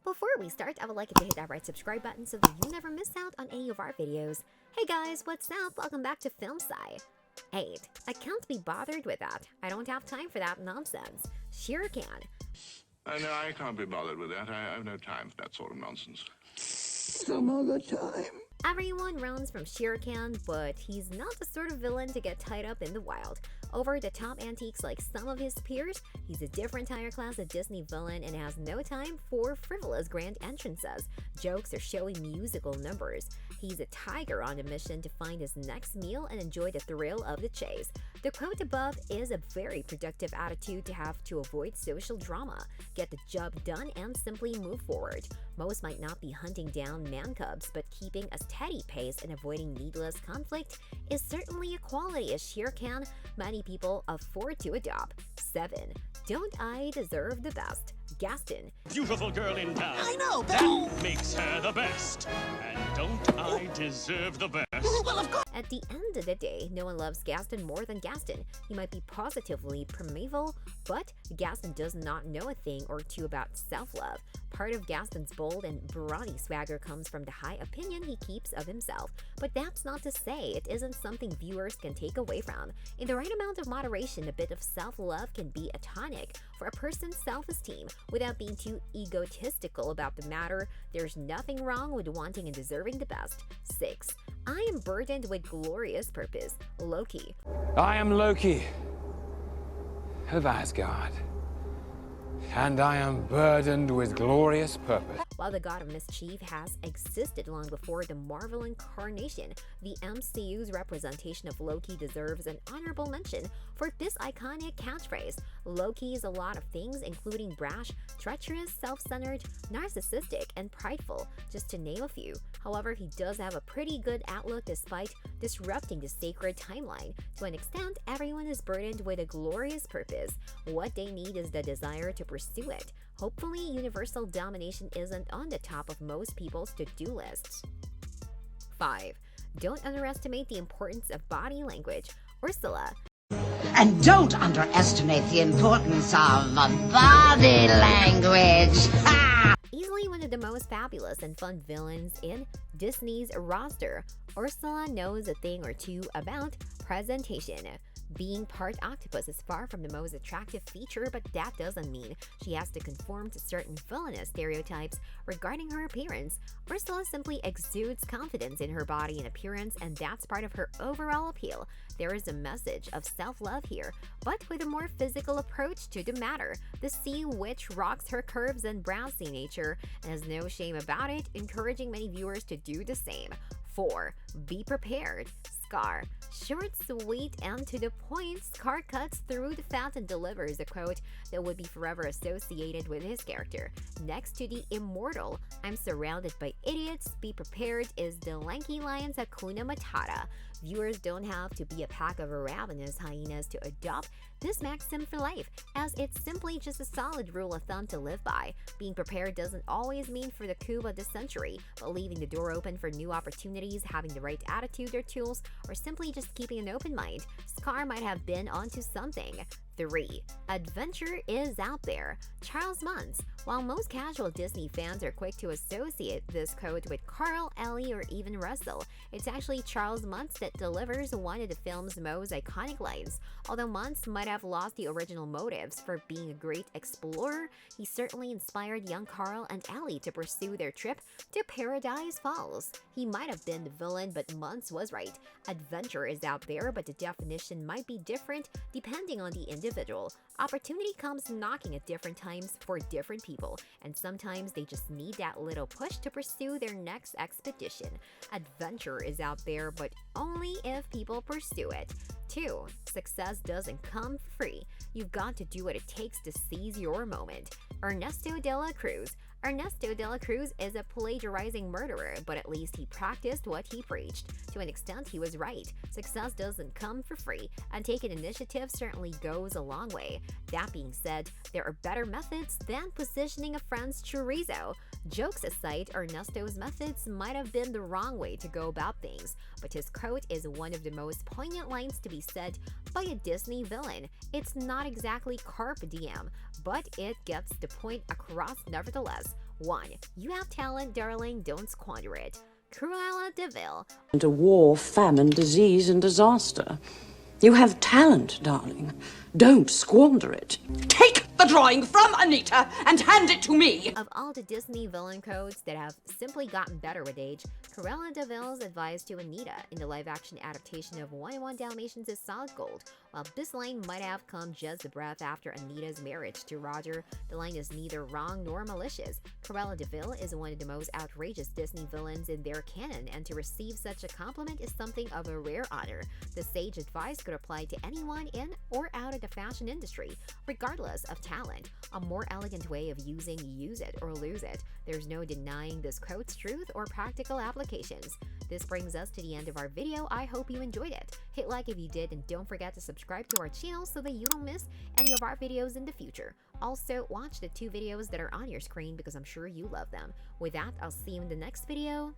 Before we start, I would like you to hit that red subscribe button so that you never miss out on any of our videos. Hey guys, what's up? Welcome back to Film Sci. 8. I can't be bothered with that. I don't have time for that nonsense. Sure can. No, I can't be bothered with that. I have no time for that sort of nonsense. Some other time. Everyone runs from Shere Khan, but he's not the sort of villain to get tied up in the wild. Over-the-top antiques like some of his peers, he's a different higher class of Disney villain and has no time for frivolous grand entrances, jokes, or showy musical numbers. He's a tiger on a mission to find his next meal and enjoy the thrill of the chase. The quote above is a very productive attitude to have to avoid social drama, get the job done, and simply move forward. Most might not be hunting down man cubs, but keeping a steady pace and avoiding needless conflict is certainly a quality a Shere Khan many people afford to adopt. 7. Don't I deserve the best? Gaston. Beautiful girl in town. I know, That makes her the best. And don't I deserve the best? Well, of course. At the end of the day, no one loves Gaston more than Gaston. He might be positively primeval, but Gaston does not know a thing or two about self-love. Part of Gaston's bold and brawny swagger comes from the high opinion he keeps of himself. But that's not to say it isn't something viewers can take away from. In the right amount of moderation, a bit of self-love can be a tonic for a person's self-esteem. Without being too egotistical about the matter, there's nothing wrong with wanting and deserving the best. 6. I am burdened with glorious purpose. Loki. I am Loki of Asgard, and I am burdened with glorious purpose. While the god of mischief has existed long before the Marvel incarnation, the MCU's representation of Loki deserves an honorable mention for this iconic catchphrase. Loki is a lot of things, including brash, treacherous, self-centered, narcissistic, and prideful, just to name a few. However, he does have a pretty good outlook despite disrupting the sacred timeline. To an extent, everyone is burdened with a glorious purpose. What they need is the desire to pursue it. Hopefully, universal domination isn't on the top of most people's to-do lists. 5. Don't underestimate the importance of body language. Ursula. And don't underestimate the importance of body language. Ha! Easily one of the most fabulous and fun villains in Disney's roster, Ursula knows a thing or two about presentation. Being part octopus is far from the most attractive feature, but that doesn't mean she has to conform to certain villainous stereotypes regarding her appearance. Ursula simply exudes confidence in her body and appearance, and that's part of her overall appeal. There is a message of self-love here, but with a more physical approach to the matter. The sea witch rocks her curves and bouncy nature and has no shame about it, encouraging many viewers to do the same. 4. Be prepared. Scar. Short, sweet, and to the point, Scar cuts through the fat and delivers a quote that would be forever associated with his character. Next to the immortal, I'm surrounded by idiots, be prepared is the lanky lion's Hakuna Matata. Viewers don't have to be a pack of ravenous hyenas to adopt this maxim for life, as it's simply just a solid rule of thumb to live by. Being prepared doesn't always mean for the coup of the century, but leaving the door open for new opportunities, having the right attitude or tools, or simply just keeping an open mind. Scar might have been onto something. 3. Adventure is out there. Charles Muntz. While most casual Disney fans are quick to associate this quote with Carl, Ellie, or even Russell, it's actually Charles Muntz that delivers one of the film's most iconic lines. Although Muntz might have lost the original motives for being a great explorer, he certainly inspired young Carl and Ellie to pursue their trip to Paradise Falls. He might have been the villain, but Muntz was right. Adventure is out there, but the definition might be different depending on the individual. Opportunity comes knocking at different times for different people, and sometimes they just need that little push to pursue their next expedition. Adventure is out there, but only if people pursue it. 2. Success doesn't come free. You've got to do what it takes to seize your moment. Ernesto de la Cruz. Ernesto de la Cruz is a plagiarizing murderer, but at least he practiced what he preached. To an extent, he was right. Success doesn't come for free, and taking initiative certainly goes a long way. That being said, there are better methods than positioning a friend's chorizo. Jokes aside, Ernesto's methods might have been the wrong way to go about things, but his quote is one of the most poignant lines to be said by a Disney villain. It's not exactly carpe diem, but it gets the point across nevertheless. 1. You have talent, darling, don't squander it. Cruella de Vil. And a war, famine, disease, and disaster. You have talent, darling. Don't squander it. Take the drawing from Anita and hand it to me! Of all the Disney villain codes that have simply gotten better with age, Cruella de Vil's advice to Anita in the live-action adaptation of 101 Dalmatians is solid gold. While this line might have come just a breath after Anita's marriage to Roger, the line is neither wrong nor malicious. Cruella de Vil is one of the most outrageous Disney villains in their canon, and to receive such a compliment is something of a rare honor. The sage advice could apply to anyone in or out of the fashion industry, regardless of talent. A more elegant way of using use it or lose it. There's no denying this quote's truth or practical applications. This brings us to the end of our video. I hope you enjoyed it. Hit like if you did, and don't forget to subscribe to our channel so that you don't miss any of our videos in the future. Also, watch the 2 videos that are on your screen because I'm sure you love them. With that, I'll see you in the next video.